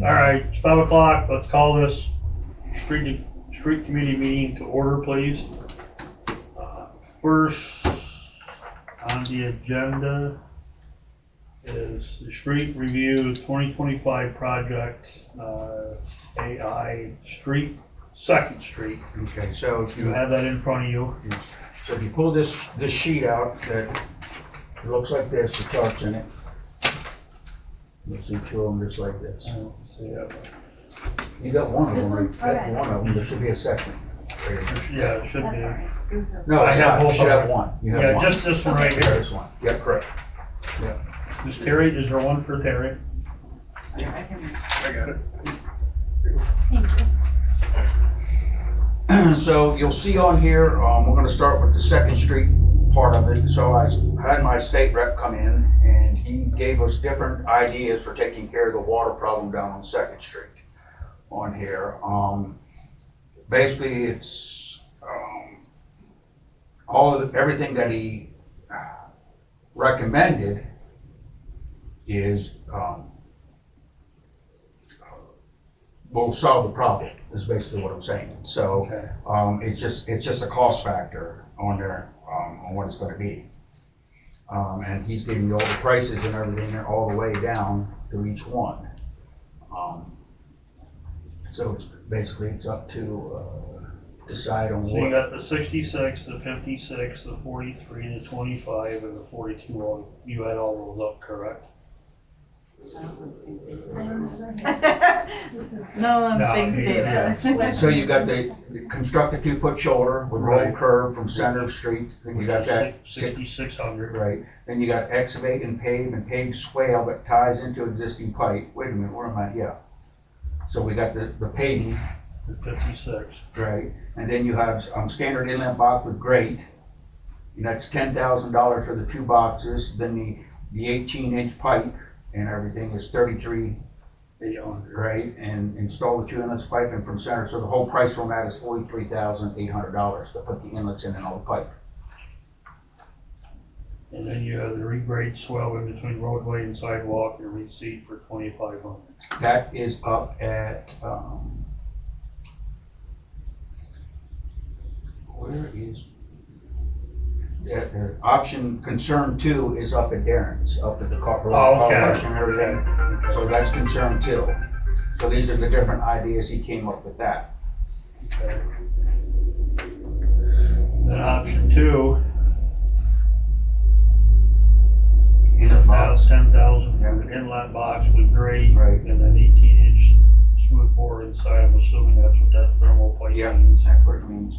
All right, it's 5 o'clock. Let's call this street committee meeting to order, please. First on the agenda is the street review 2025 project, AI Street, 2nd Street. Okay, so if You have that in front of you. so if you pull this sheet out, that it looks like this, the chart's in it. You'll see two of them just like this. I don't see that. You got one of This them, one? right? Okay. One of them, there should be a second. Yeah, it should That's be. all right. No, I it's have not. both You should of have them. one. You have Yeah, one. just this one right here. This one. Yeah, correct. Is Terry, is there one for Terry? Yeah, I can. I got it. Thank you. So you'll see on here, we're gonna start with the 2nd Street part of it. So I had my state rep come in and he gave us different ideas for taking care of the water problem down on 2nd Street on here. Basically it's, everything that he recommended is, will solve the problem, is basically what I'm saying. So, Okay. it's just a cost factor on there, on what it's gonna be. And he's giving you all the prices and everything all the way down to each one. So it's basically, it's up to, decide on So you what. got the 66, the 56, the 43, the 25, and the 42. You had all those up, correct? None of them No, things say yeah. that. So you got the constructed 2-foot shoulder with roll Right. curve from center of street, then you got that. 6,600. Right, then you got excavate and pave swale that ties into existing pipe. Wait a minute, where am I? Yeah. So we got the paving, The 56. right, and then you have standard inlet box with grate. And that's $10,000 for the 2 boxes. Then the 18-inch pipe and everything is 800. right, and install the 2 inlets piping from center. So the whole price on that is $43,800 to put the inlets in and all the pipe. And then you have the regrade swell in between roadway and sidewalk and reseat for 2,500. That is up at, where is, the option concern 2 is up at Darren's, up at the car wash and everything. So that's concern 2. So these are the different ideas, he came up with that. Okay. Then option 2, Inlet box, 10,000 for an inlet box with grade, Right. and then 18-inch smooth bore inside. I'm assuming that's what that thermal pipe yeah, means. that's what it means.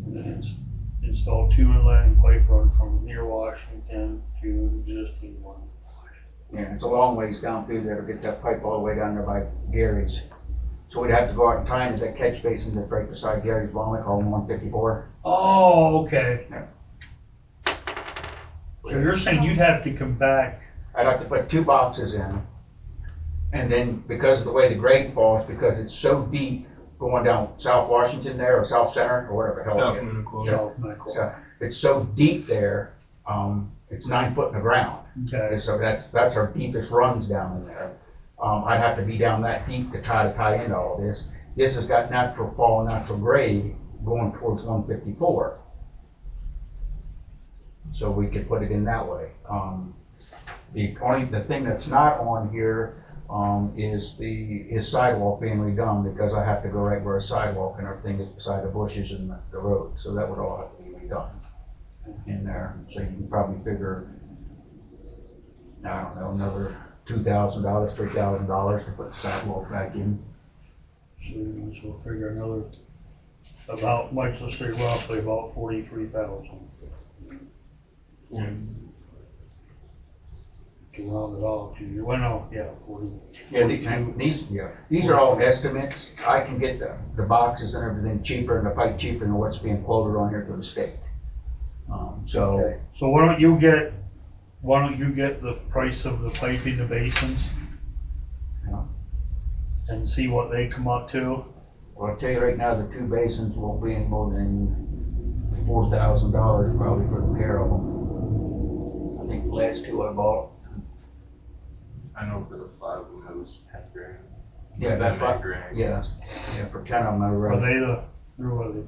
And then it's install 2 inlet and pipe run from near Washington to existing one. Yeah, it's a long ways down through there to get that pipe all the way down there by Gary's. So we'd have to go out and tie into that catch basin that's right beside Gary's Vomit, called 154. Oh, okay. Yeah. So you're saying you'd have to come back. I'd have to put 2 boxes in. And then because of the way the grade falls, because it's so deep going down South Washington there, or South Center, or whatever the hell it is. So it's so deep there, it's 9 foot in the ground. Okay. And so that's our deepest runs down in there. I'd have to be down that deep to tie into all this. This has got natural fall, natural grade going towards 154. So we could put it in that way. The thing that's not on here is his sidewalk being redone, because I have to go right where a sidewalk and everything is beside the bushes and the road. So that would all have to be redone in there. So you can probably figure, I don't know, another $2,000, $3,000 to put the sidewalk back in. So we'll figure another, about, let's say roughly about 43,000. To round it off, well, no, yeah, 40. Yeah, these are all estimates. I can get the boxes and everything cheaper and the pipe cheaper than what's being quoted on here through the state. So. Okay. So why don't you get the price of the piping, the basins? Yeah. And see what they come up to? Well, I'll tell you right now, the 2 basins won't be in more than $4,000 probably for the pair of them. I think the last 2 I bought. I know for the 5 of them it was $10,000. Yeah, that's right, yeah, for 10 of them, I Are read. they or are they?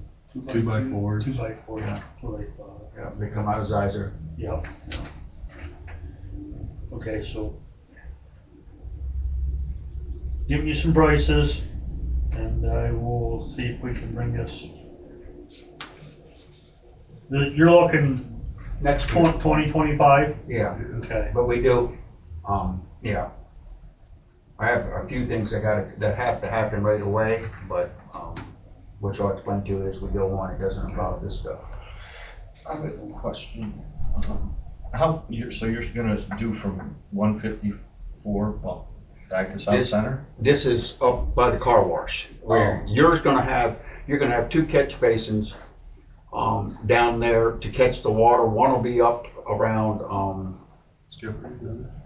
2x4s. 2x4, that's what I thought. Yeah, they come out of Zizer. Yep. Okay, so give me some prices and I will see if we can bring this. You're looking Next year. 2025? Yeah, Okay. but we do, yeah. I have a few things that have to happen right away, but, which I'll explain to you as we go on. It doesn't involve this stuff. I have a question. So you're gonna do from 154 back to South This- Center? This is up by the car wash, where you're gonna have 2 catch basins, down there to catch the water. One will be up around,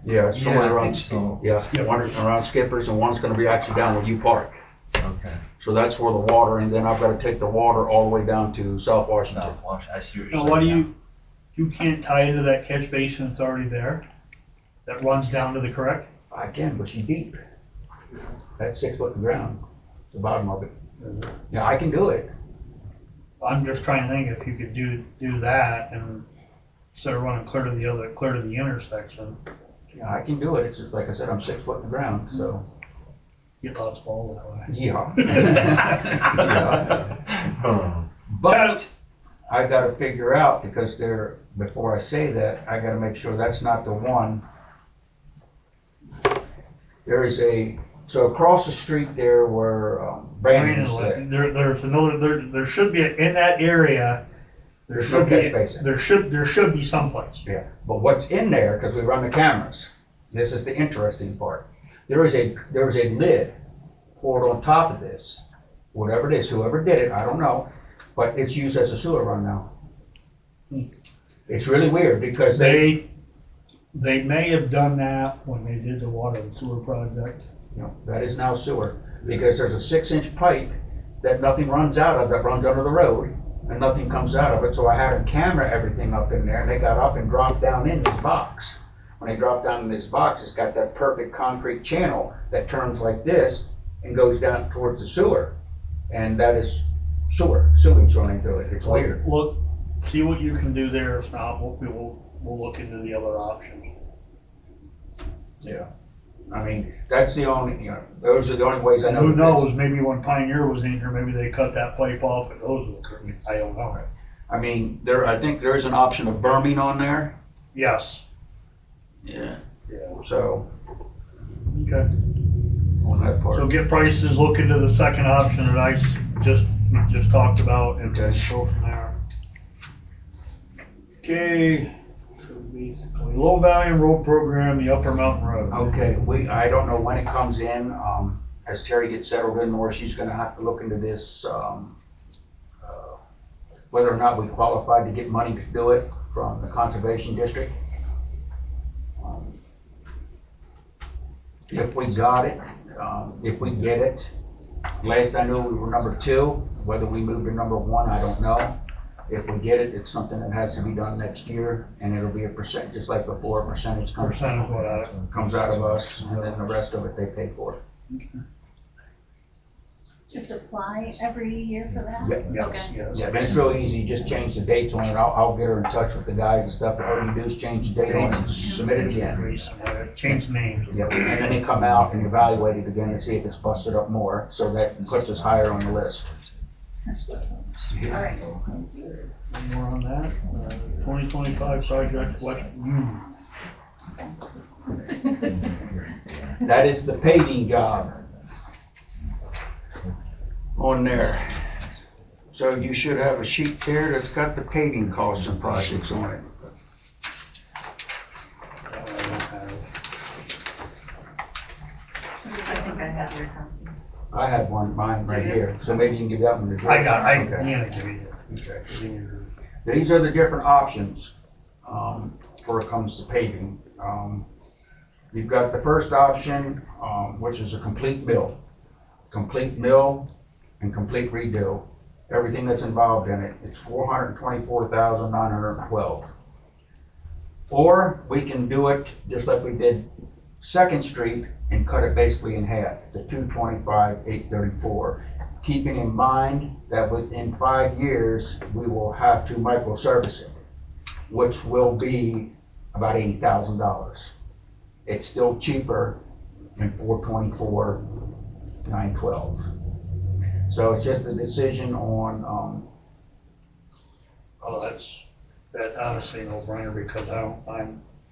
yeah, somewhere I around, think so. yeah, one around Skippers, and one's gonna be actually down where you park. Okay. So that's where the water, and then I've gotta take the water all the way down to South Washington. South Wash, I see what you're Now, saying. what do now. you can't tie into that catch basin that's already there? That runs down to the creek? I can, but she's deep. That's 6 foot in the ground, the bottom of it. Yeah, I can do it. I'm just trying to think if you could do that and instead of running clear to the intersection, Yeah, I can do it. It's just, like I said, I'm 6 foot in the ground, so. get lots of fall that way. Yeah. Yeah. But I gotta figure out, because before I say that, I gotta make sure that's not the one. There is so across the street there where, Brandon's there. There's another, there should be, in that area, There's no catch basin. there should be someplace. Yeah, but what's in there, because we run the cameras, this is the interesting part. There is a lid poured on top of this, whatever it is, whoever did it, I don't know, but it's used as a sewer run now. It's really weird because They may have done that when they did the water and sewer project. that is now sewer, because there's a 6-inch pipe that nothing runs out of, that runs under the road, and nothing comes out of it, so I had them camera everything up in there, and they got up and dropped down in this box. When they drop down in this box, it's got that perfect concrete channel that turns like this and goes down towards the sewer, and that is sewage running through it. It's weird. Look, see what you can do there, if not, we'll look into the other options. Yeah. I mean, that's the only, those are the only ways I know. Who knows, maybe when Pioneer was in here, maybe they cut that pipe off and goes to the creek, I don't know. I mean, I think there is an option of berming on there. Yes. Yeah. Yeah. So, Okay. on that part. So get prices, look into the second option that we just talked about, and Okay. go from there. Okay, so basically, low volume road program, the Upper Mountain Road. Okay, I don't know when it comes in, as Terry gets settled in more, she's gonna have to look into this, whether or not we qualified to get money to do it from the Conservation District. If we got it, if we get it, last I knew we were number 2, whether we moved to number 1, I don't know. If we get it, it's something that has to be done next year, and it'll be a percent, just like before, a percentage comes out of us, and then the rest of it they pay for. You have to apply every year for that? Yeah. Okay. Yeah, and it's real easy, just change the dates on it. I'll get her in touch with the guys and stuff, but all you do is change the date on it and submit it again. Change names. Yep, and then they come out and evaluate it again and see if it's busted up more, so that puts us higher on the list. All right. One more on that, 2025 project, That is the paving job on there. So you should have a sheet there that's got the paving costs and projects on it. I think I have your copy. I have mine right here, so maybe you can give that one to Joe. Okay. These are the different options, before it comes to paving. You've got the first option, which is a complete mill. Complete mill and complete redo. Everything that's involved in it. It's $424,912. Or we can do it just like we did Second Street and cut it basically in half, to 225, 834. Keeping in mind that within 5 years, we will have to microservice it, which will be about $80,000. It's still cheaper than 424, 912. So it's just a decision on, Oh, that's honestly no brainer because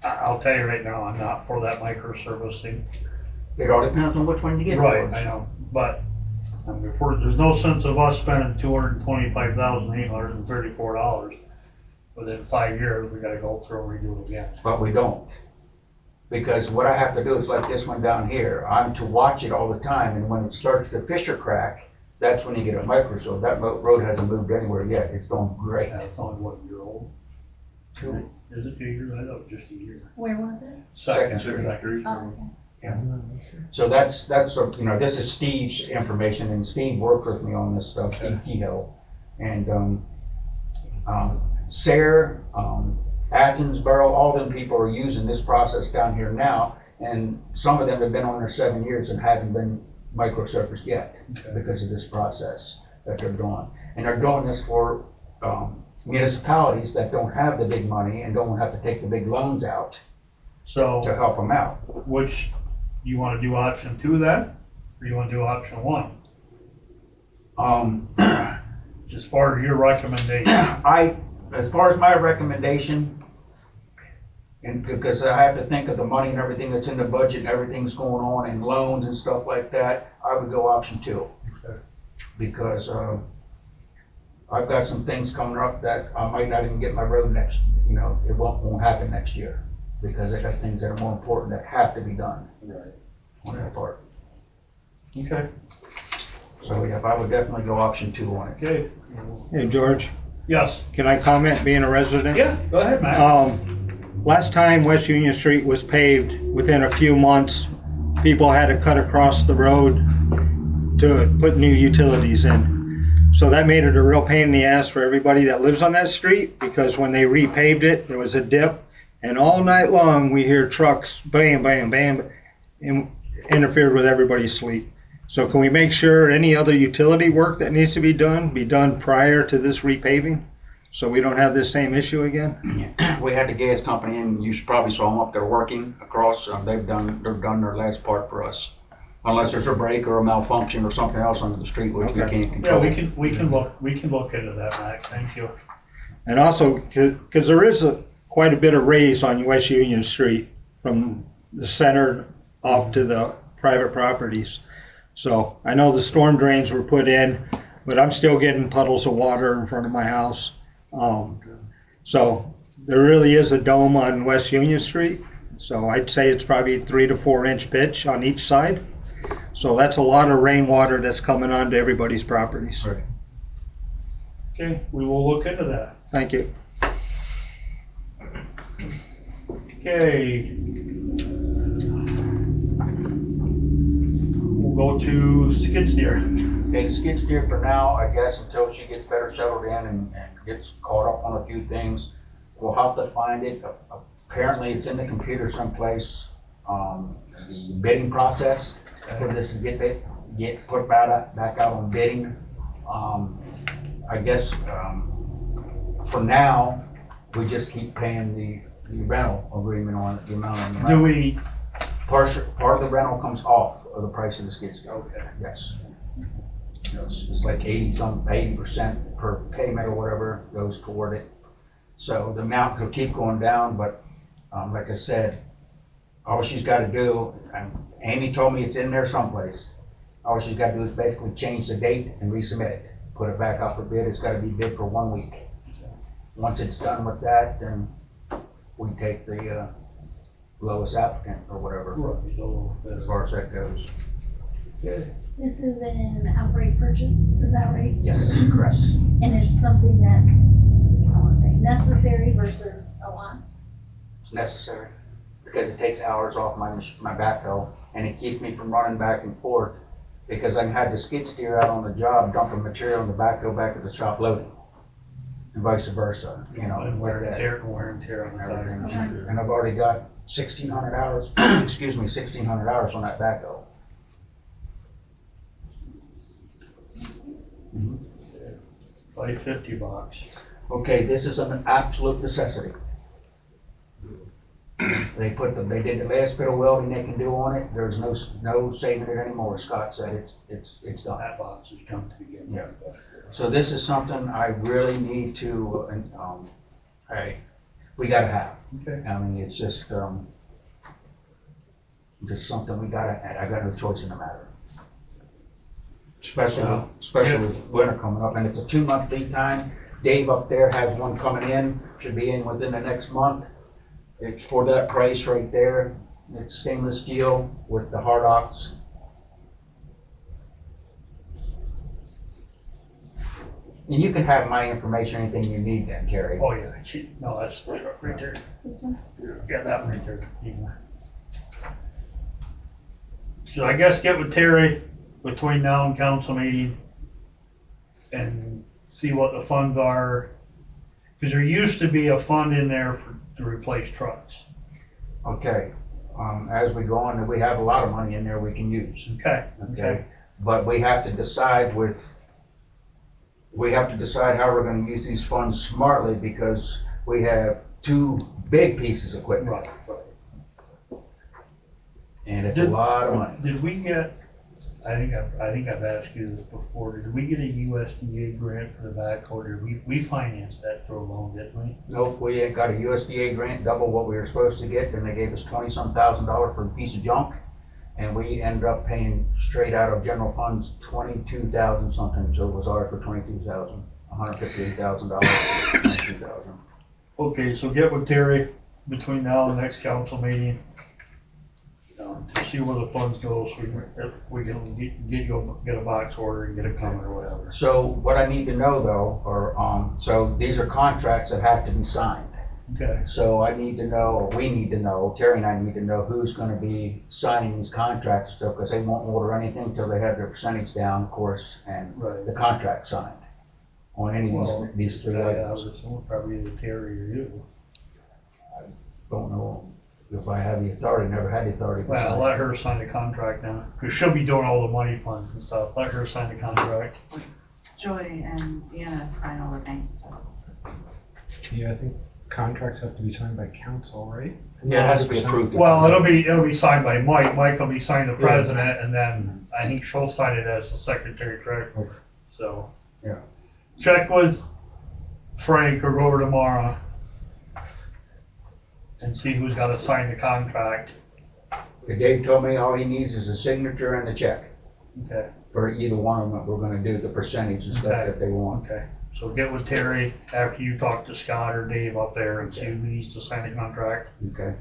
I'll tell you right now, I'm not for that microservicing. it all depends on which one you get. Right, first. I know, but I mean, there's no sense of us spending $225,834. Within 5 years, we gotta go through and redo it again. But we don't. Because what I have to do is like this one down here, I'm to watch it all the time, and when it starts to fissure crack, that's when you get a microservice. That road hasn't moved anywhere yet, it's going great. Yeah, it's only 1 year old. 2. Is it 2 years? I thought it was just a year. Where was it? Second Street. Oh, okay. So that's, you know, this is Steve's information, and Steve worked with me on this stuff, Steve Kehoe. And, Sayre, Athens, Borough, all them people are using this process down here now, and some of them have been on there 7 years and haven't been microsurfaced yet because of this process that they're doing. And they're doing this for municipalities that don't have the big money and don't have to take the big loans out to So, help them out. which, you wanna do option 2 then? Or you wanna do option 1? As far as your recommendation. As far as my recommendation, and because I have to think of the money and everything that's in the budget and everything's going on and loans and stuff like that, I would go option 2. Okay. Because I've got some things coming up that I might not even get my road next, you know, it won't happen next year. Because I got things that are more important that have to be done Right. on that part. Okay. So yeah, I would definitely go option 2 on it. Okay. Hey, George, Yes. can I comment being a resident? Yeah, go ahead, Matt. Last time West Union Street was paved, within a few months, people had to cut across the road to put new utilities in. So that made it a real pain in the ass for everybody that lives on that street, because when they repaved it, there was a dip, and all night long we hear trucks bam, bam, bam, and interfered with everybody's sleep. So can we make sure any other utility work that needs to be done prior to this repaving? So we don't have this same issue again? We had the gas company in, you probably saw them up there working across, they've done their last part for us. Unless there's a break or a malfunction or something else under the street, which we can't Yeah, control. we can look into that, Matt, thank you. And also, because there is quite a bit of raise on West Union Street from the center up to the private properties. So I know the storm drains were put in, but I'm still getting puddles of water in front of my house. So there really is a dome on West Union Street. So I'd say it's probably 3 to 4 inch pitch on each side. So that's a lot of rainwater that's coming onto everybody's properties. Right. Okay, we will look into that. Thank you. Okay. We'll go to skid steer. Okay, the skid steer for now, I guess, until she gets better settled in and gets caught up on a few things. We'll have to find it. Apparently it's in the computer someplace, the bidding process for this to get put back out on bidding. I guess for now, we just keep paying the rental agreement on it, the amount on the rental. Do we, Part of the rental comes off of the price of the skid steer. okay. Yes. It's like 80% per payment or whatever goes toward it. So the amount could keep going down, but like I said, all she's got to do, and Amy told me it's in there someplace, all she's got to do is basically change the date and resubmit it. Put it back out for bid. It's got to be bid for 1 week. Once it's done with that, then we take the lowest applicant or whatever, as far as that goes. This is an outright purchase, is that right? Yes, correct. And it's something that's, I want to say, necessary versus a want? It's necessary because it takes hours off my backhoe, and it keeps me from running back and forth, because I can have the skid steer out on the job dumping material in the backhoe back at the shop loading, and vice versa, you know. And wear and tear on the tire. And I've already got 1,600 hours, excuse me, 1,600 hours on that backhoe. $550. Okay, this is an absolute necessity. They did the last bit of welding they can do on it. There's no saving it anymore. Scott said it's done. That box is junk to begin Yeah. with. So this is something I really need to, hey, we gotta have. Okay. I mean, it's just something we gotta, I got no choice in the matter. Especially with winter coming up, and it's a 2-month lead time. Dave up there has one coming in, should be in within the next month. It's for that price right there. It's stainless steel with the hard ox. And you can have my information, anything you need then, Terry. Oh, yeah, no, that's right there. This one? Yeah, that one right there. Yeah. So I guess get with Terry between now and council meeting and see what the funds are. Because there used to be a fund in there to replace trucks. Okay, as we go on, we have a lot of money in there we can use. Okay. Okay, but we have to decide how we're gonna use these funds smartly, because we have 2 big pieces of equipment, Right. and it's a lot of money. Did we get, I think I've asked you this before, did we get a USDA grant for the backhoe? We financed that through a loan, didn't we? Nope, we ain't got a USDA grant, double what we were supposed to get, then they gave us $20-some thousand for a piece of junk, and we ended up paying straight out of general funds 22,000 something, so it was ours for 22,000, $158,000, 22,000. Okay, so get with Terry between now and the next council meeting. To see where the funds go, so we can get a box order and get it coming or whatever. So what I need to know though, so these are contracts that have to be signed. Okay. So I need to know, or we need to know, Terry and I need to know who's gonna be signing these contracts and stuff, because they won't order anything until they have their percentage down, of course, and Right. the contract signed on any of these 3 I items. would assume probably either Terry or you. Don't know if I have the authority, never had the authority. to Well, sign. let her sign the contract now, because she'll be doing all the money funds and stuff. Let her sign the contract. Joy and Deanna sign all the things. Yeah, I think contracts have to be signed by council, right? Yeah, it has to be approved. Well, it'll be signed by Mike. Mike will be signing the president, and then I think she'll sign it as the secretary treasurer. Okay. So. Yeah. Check with Frank or go over tomorrow and see who's gotta sign the contract. Dave told me all he needs is a signature and a check Okay, for either one of them that we're gonna do the percentage and stuff Okay. that they want. okay. So get with Terry after you talk to Scott or Dave up there and see who needs to sign the contract Okay.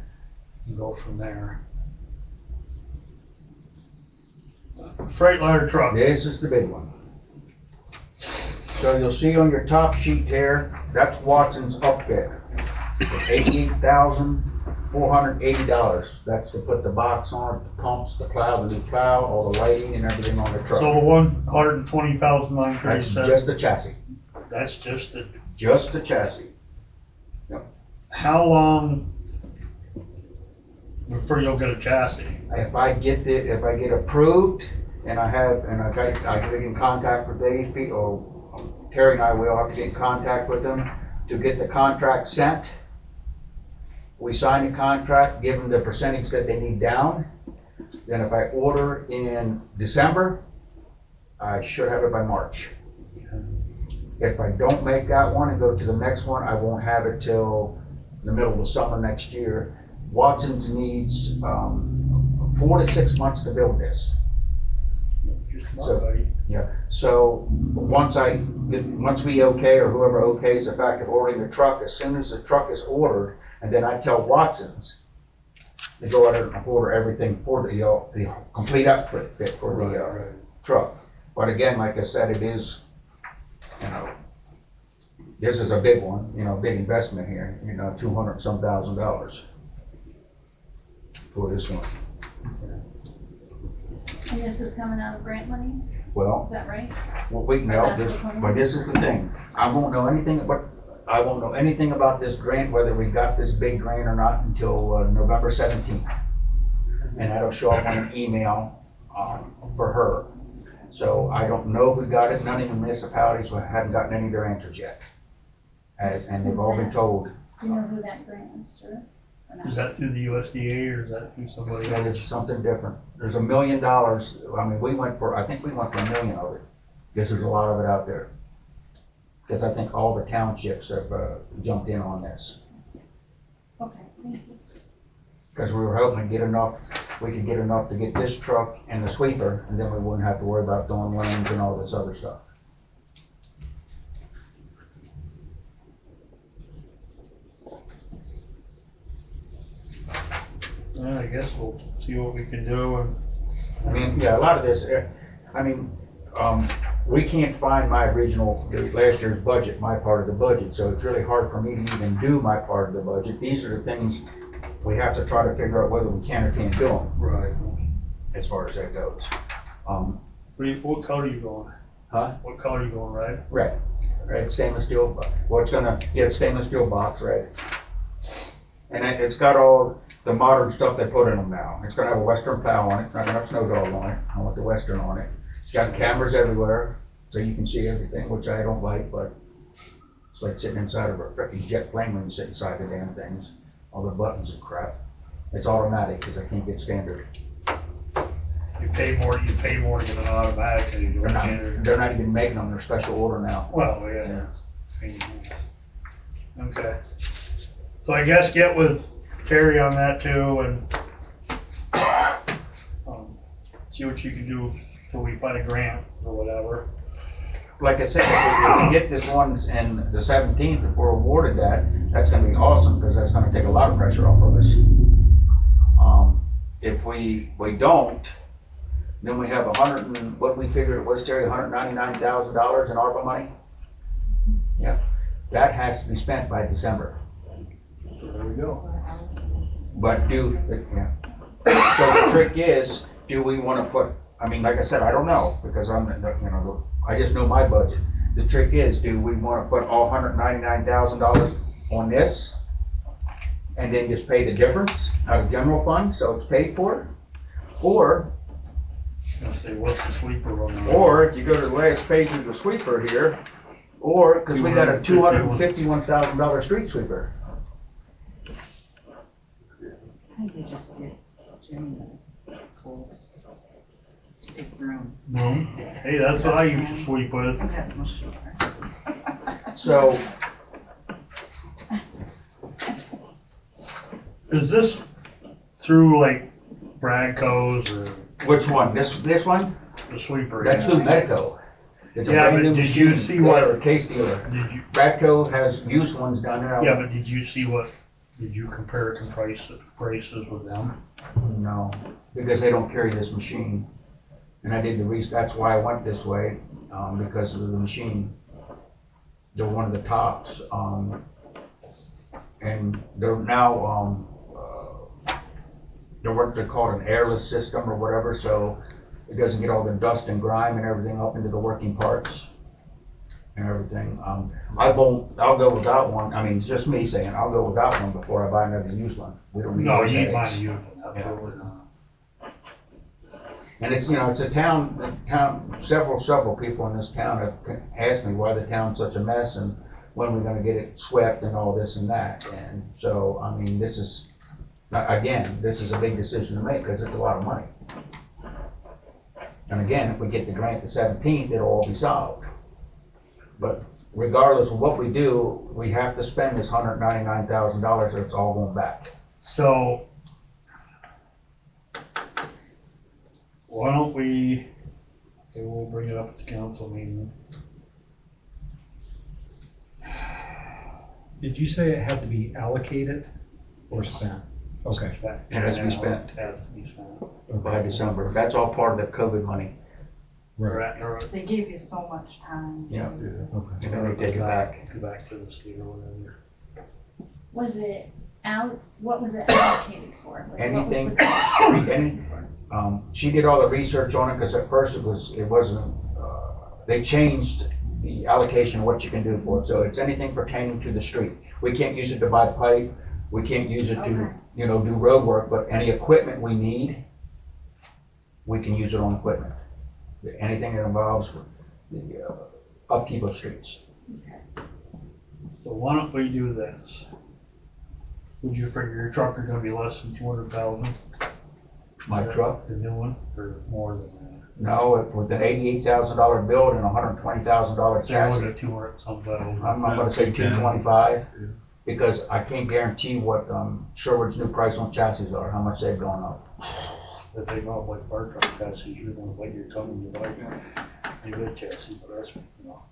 and go from there. Freightliner truck. This is the big one. So you'll see on your top sheet here, that's Watson's upfit. $88,480. That's to put the box on, the pumps, the plow, the new plow, all the lighting and everything on the So truck. the 120,937. That's just the chassis, That's just the, just the chassis. how long before you'll get a chassis? If I get approved and I get in contact with Dave, or Terry and I will have to get in contact with them to get the contract sent. We sign the contract, give them the percentage that they need down. Then if I order in December, I should have it by March. If I don't make that one and go to the next one, I won't have it till the middle of the summer next year. Watson's needs 4 to 6 months to build this. So once we okay, or whoever okays the fact of ordering the truck, as soon as the truck is ordered, and then I tell Watson's to go out and order everything for the complete outfit for the truck. But again, like I said, it is, this is a big one, big investment here, $200-some thousand for this one. And this is coming out of grant money, Well, is that right? well, wait, no, but this is the thing. I won't know anything, but I won't know anything about this grant, whether we got this big grant or not, until November 17th. And that'll show up on an email for her. So I don't know if we got it. None of the municipalities haven't gotten any of their answers yet. And they've all been told. Do you know who that grant is through? Or not? Is that through the USDA or is that through somebody That else? is something different. There's $1 million. I mean, I think we went for $1 million of it. Guess there's a lot of it out there. Because I think all the townships have jumped in on this. Okay, thank you. Because we were hoping to get enough, we could get enough to get this truck and the sweeper, and then we wouldn't have to worry about doing lanes and all this other stuff. I guess we'll see what we can do and. I mean, yeah, a lot of this, we can't find my original, last year's budget, my part of the budget, so it's really hard for me to even do my part of the budget. These are the things we have to try to figure out whether we can or can't do them, Right. as far as that goes. What color are you going? Huh? What color are you going, red? Red stainless steel, it's stainless steel box, red. And it's got all the modern stuff they put in them now. It's gonna have a Western plow on it, it's not gonna have snow dog on it, I want the Western on it. It's got cameras everywhere, so you can see everything, which I don't like, but it's like sitting inside of a freaking jet plane when you sit inside the damn things. All the buttons and crap. It's automatic, because I can't get standard. You pay more to get an automatic than you do a standard. They're not even making them, they're special order now. Well, yeah. Okay. So I guess get with Terry on that too and see what you can do till we find a grant or whatever. Like I said, if we get this one in the 17th, if we're awarded that, that's gonna be awesome, because that's gonna take a lot of pressure off of us. If we don't, then we have what we figured it was, Terry, $199,000 in ARPA money? Yeah, that has to be spent by December. There we go. But so the trick is, do we wanna put, I mean, like I said, I don't know, because I just know my budget. The trick is, do we wanna put all $199,000 on this? And then just pay the difference out of general fund, so it's paid for? Or I'll say, what's the sweeper running? Or if you go to the last page of the sweeper here, or, because we got a $251,000 street sweeper. I think they just get Jimmy the cold. Big broom. No. Hey, that's what I used to sweep I with. think that's much cheaper. So, Is this through like Bradco's or which one? This one? the sweeper? That's through Medico. It's a Yeah, brand but new did you machine. see what- Or case dealer. Did you? Bradco has used ones down there. Yeah, but did you see did you compare it to prices with them? No, because they don't carry this machine. And I did that's why I went this way, because of the machine. They're one of the tops, and they're now, they're what they call an airless system or whatever, so it doesn't get all the dust and grime and everything up into the working parts and everything. I'll go without one. I mean, it's just me saying, I'll go without one before I buy another used one. We don't need No, those you ain't headaches. buying a used one, absolutely not. And it's, it's a town, several people in this town have asked me why the town's such a mess and when we're gonna get it swept and all this and that. And so, I mean, this is a big decision to make, because it's a lot of money. And again, if we get the grant the 17th, it'll all be solved. But regardless of what we do, we have to spend this $199,000 or it's all going back. So, why don't we, okay, we'll bring it up at the council meeting. Did you say it had to be allocated or spent? Okay. It has to be spent. Has to be spent. By December. That's all part of the COVID money. Right. They gave you so much time. Yeah. Okay. And then they take it back. Go back to the state or whatever. Was it what was it allocated for? Like, what was Anything, the cost? she did all the research on it, because at first it wasn't, they changed the allocation of what you can do for it. So it's anything pertaining to the street. We can't use it to buy pipe, we can't use it to, Okay. you know, do road work, but any equipment we need, we can use it on equipment. Anything that involves the upkeep of streets. So why don't we do this? Would you figure your truck is gonna be less than 200,000? My truck, The new one, or more than that? no, with an $88,000 build and a $120,000 So you're looking chassis, at 200 some thousand. I'm gonna say 225, because I can't guarantee what Sherwood's new price on chassis are, how much they've gone up. If they go up like fire truck chassis, you're gonna bite your tongue and you like a good chassis, but that's, you know.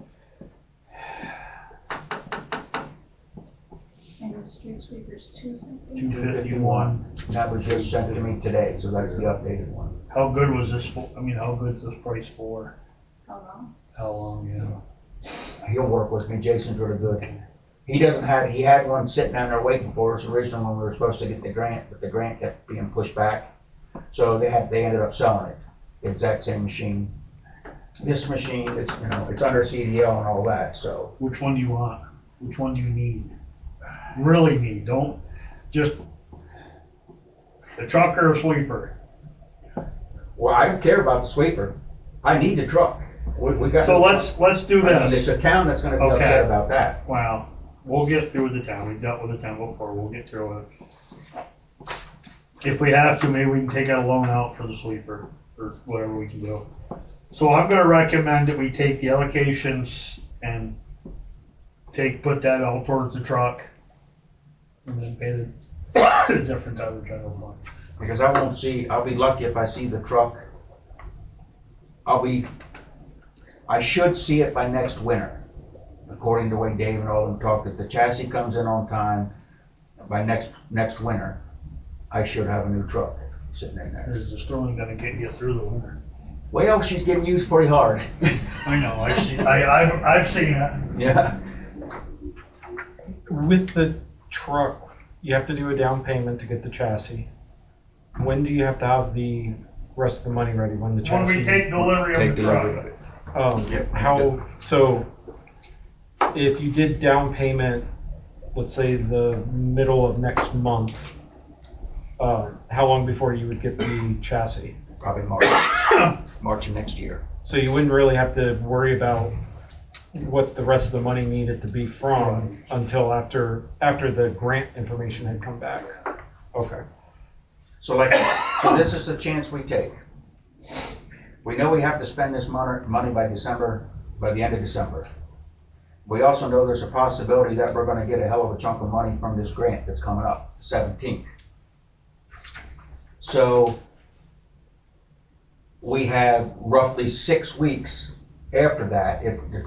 And the street sweeper's 2 something. 251. That was just sent to me today, so that's the updated one. How good was this for, I mean, how good's this price for? How long? How long, yeah? He'll work with me, Jason's really good. He doesn't have, he had one sitting down there waiting for us originally when we were supposed to get the grant, but the grant kept being pushed back. So they ended up selling it, the exact same machine. This machine, it's, you know, it's under CDL and all that, so. Which one do you want? Which one do you need? Really need, don't just, the truck or a sweeper? Well, I don't care about the sweeper. I need the truck. We got. So let's do I mean, it's this. a town that's gonna be Okay. upset about that. Wow, we'll get through the town, we've dealt with the town before, we'll get through it. If we have to, maybe we can take a loan out for the sweeper, or whatever we can do. So I'm gonna recommend that we take the allocations and put that all towards the truck, and then pay the difference out of the general fund. Because I'll be lucky if I see the truck. I should see it by next winter, according to the way Dave and all of them talked. If the chassis comes in on time, by next winter, I should have a new truck sitting in there. Is the Sterling gonna get you through the winter? Well, she's getting used pretty hard. I know, I've seen it. Yeah. With the truck, you have to do a down payment to get the chassis. When do you have to have the rest of the money ready? When the When chassis? we take delivery of the truck. How, so if you did down payment, let's say the middle of next month, how long before you would get the chassis? Probably March. March of next year. So you wouldn't really have to worry about what the rest of the money needed to be from until after the grant information had come back. Okay. So this is the chance we take. We know we have to spend this money by the end of December. We also know there's a possibility that we're gonna get a hell of a chunk of money from this grant that's coming up, 17th. So we have roughly 6 weeks after that. If the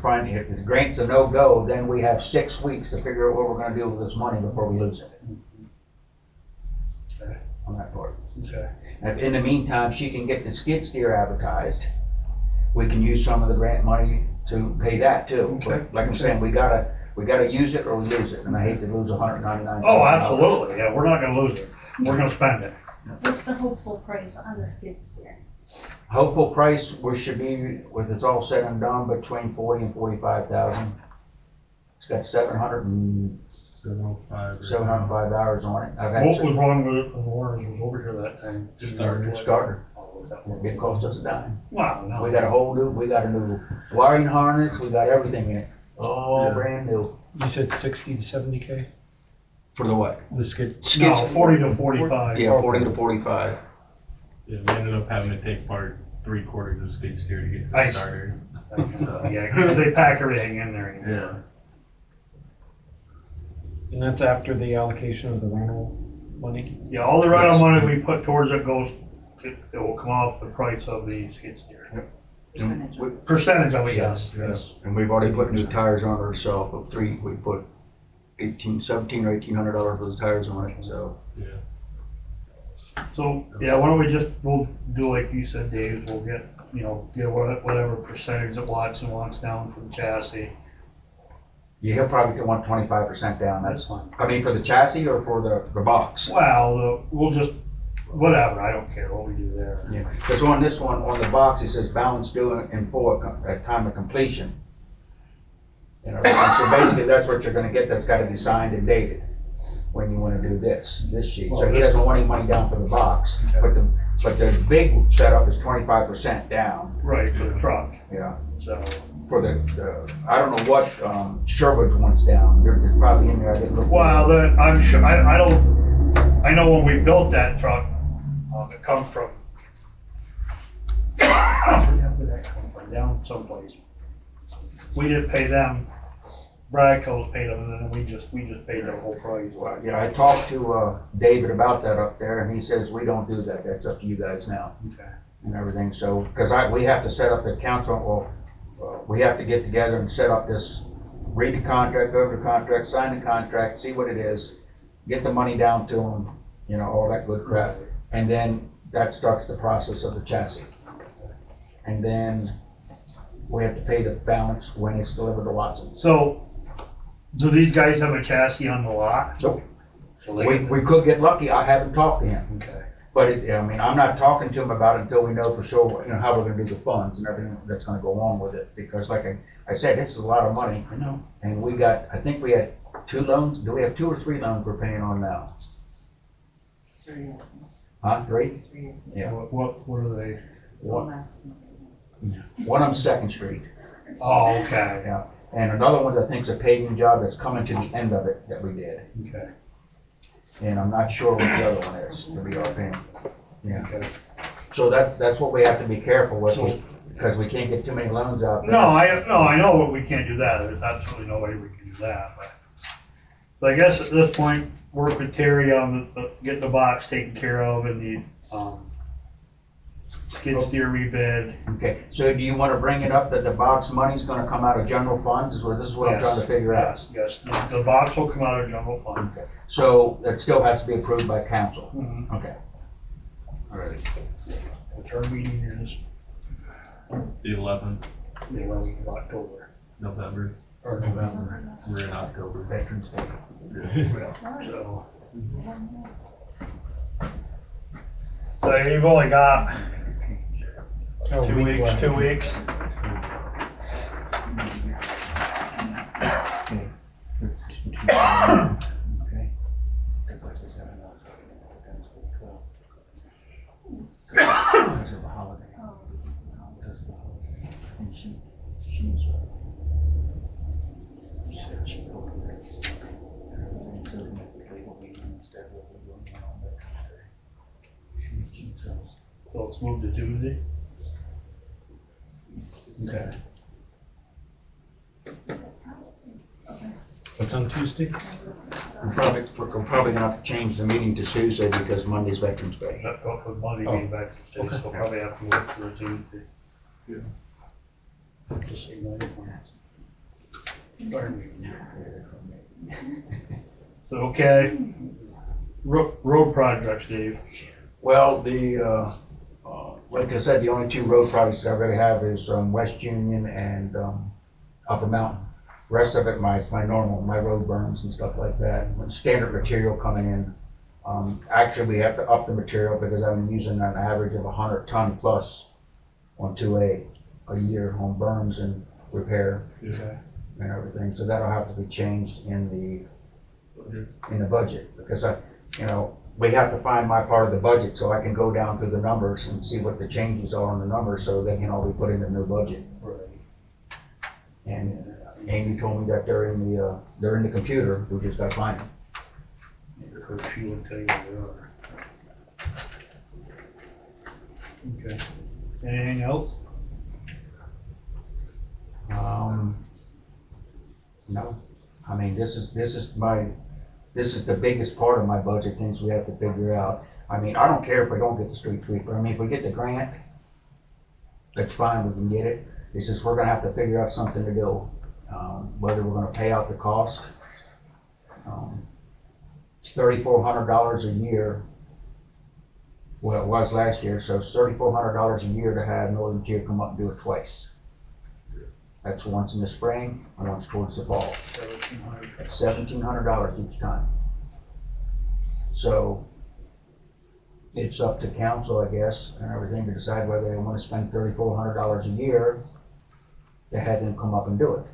grant's a no-go, then we have 6 weeks to figure out what we're gonna do with this money before we lose it. Okay. On that part. Okay. If in the meantime, she can get the skid steer advertised, we can use some of the grant money to pay that too. Okay. But like I'm saying, we gotta use it or we lose it, and I hate to lose $199,000. Oh, absolutely, yeah, we're not gonna lose it, we're gonna spend it. What's the hopeful price on the skid steer? Hopeful price, we should be, with it's all said and done, between 40 and 45,000. It's got 705 hours on it. I've had What was wrong with it when Warren was over here that time? Starter. Oh, was that It cost us a dime. Wow, no. We got a new wiring harness, we got everything in it, all brand new. You said 60 to 70K? For the what? The skid. No, 40 to 45. Yeah, 40 to 45. Yeah, we ended up having to take apart 3/4 of the skid steer to get the Nice. starter. Yeah, because they pack everything in there anymore. Yeah. And that's after the allocation of the rental money? Yeah, all the rental money we put towards it it will come off the price of the skid steer. Percentage of it, yes. And we've already put new tires on ourselves we put $1,700 or $1,800 for the tires on it, so. Yeah. So, yeah, why don't we we'll do like you said, Dave, we'll get whatever percentage that Watson wants down for the chassis. Yeah, he'll probably want 25% down, That's fine. I mean, for the chassis or for the box? Well, we'll just, whatever, I don't care what we do there. Yeah, because on this one, on the box, it says balance due in full at time of completion. and everything. So basically, that's what you're gonna get, that's gotta be signed and dated when you wanna do this sheet. So he doesn't want any money down for the box, but the big setup is 25% down, Right, for the truck, yeah. so. For the, I don't know what, Sherwood wants down, there's probably in there, I didn't look. Well, I'm sure, I know when we built that truck, it comes from, where did that come from? Down someplace. We didn't pay them, Bradco's paid them, and then we just paid the whole price. Well, yeah, I talked to, David about that up there, and he says, we don't do that, that's up to you guys now, Okay. and everything, so, cause we have to set up the council, we have to get together and set up this, read the contract, go over the contract, sign the contract, see what it is, get the money down to them, you know, all that good crap. And then that starts the process of the chassis. And then we have to pay the balance when it's delivered to Watson. So, do these guys have a chassis on the lot? Nope. So they We could get lucky, I haven't talked to him. Okay. But I mean, I'm not talking to him about it until we know for sure, you know, how we're gonna do the funds and everything that's gonna go along with it. Because like I said, this is a lot of money. I know. And I think we had 2 loans, do we have 2 or 3 loans we're paying on now? 3. Huh, 3? 3. Yeah. What are they? One of them's Second Street. Oh, okay. Yeah, and another one I think is a paving job that's coming to the end of it that we did. Okay. And I'm not sure what the other one is, to be offhand. Yeah, Okay. so that's what we have to be careful with, So- because we can't get too many loans out there. No, I know we can't do that. There's absolutely no way we can do that, but I guess at this point, work with Terry on getting the box taken care of and the, skid steer rebid. Okay, so do you want to bring it up that the box money's gonna come out of general funds, this is what I'm trying to figure out? Yes, the box will come out of general fund. Okay, so it still has to be approved by council? Mhm. Okay. All right. The term meeting is The 11th, the 11th of October, November, or November, we're in October. Veterans Day. so. So you've only got 2 weeks, 2 weeks. Okay. Because of the holiday. And she said she opened it. And so we make the legal meeting instead of what we're doing on Veterans Day. So it's moved to Tuesday? Okay. What's on Tuesday? We're probably gonna have to change the meeting to Tuesday because Monday's Veterans Day. That got put Monday being back to Tuesday, so probably have to work for a Tuesday. Yeah. Just so you know, Fire meeting. So, okay, road projects, Dave. Well, like I said, the only 2 road projects I really have is West Union and Upper Mountain. Rest of it, my normal, my road burns and stuff like that. With standard material coming in. Actually, we have to up the material because I'm using an average of 100 ton plus on 2A a year on burns and repair Okay. and everything. So that'll have to be changed in the budget because we have to find my part of the budget so I can go down through the numbers and see what the changes are on the numbers so they can all be put in the new budget. Right. And Amy told me that they're in the computer, we just gotta find them. Or she would tell you where they are. Okay. Anything else? No, I mean, this is the biggest part of my budget, things we have to figure out. I mean, I don't care if we don't get the street sweeper, I mean, if we get the grant, that's fine, we can get it. It's just we're gonna have to figure out something to do, whether we're gonna pay out the cost. It's $3,400 a year. Well, it was last year, so it's $3,400 a year to have Northern Tier come up and do it twice. That's once in the spring and once towards the fall. $1,700 each time. So it's up to council, I guess, and everything to decide whether they want to spend $3,400 a year to have them come up and do it.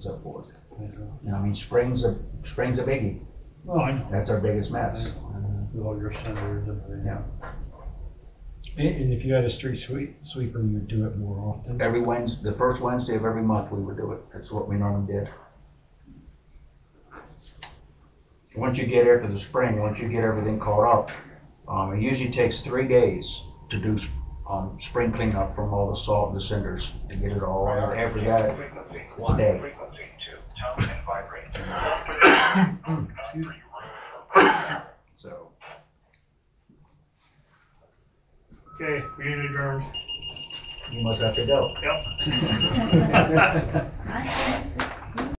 so forth. You know, I mean, spring's a biggie. Oh, I know. That's our biggest mess. All your cinders and everything. Yeah. And if you had a street sweeper, you would do it more often? Every Wednesday, the first Wednesday of every month, we would do it. That's what we normally did. Once you get after the spring, once you get everything caught up, it usually takes 3 days to do spring cleanup from all the salt and the cinders to get it all out. After that, it's a day. So. Okay, meeting adjourned. You must have to go. Yep. I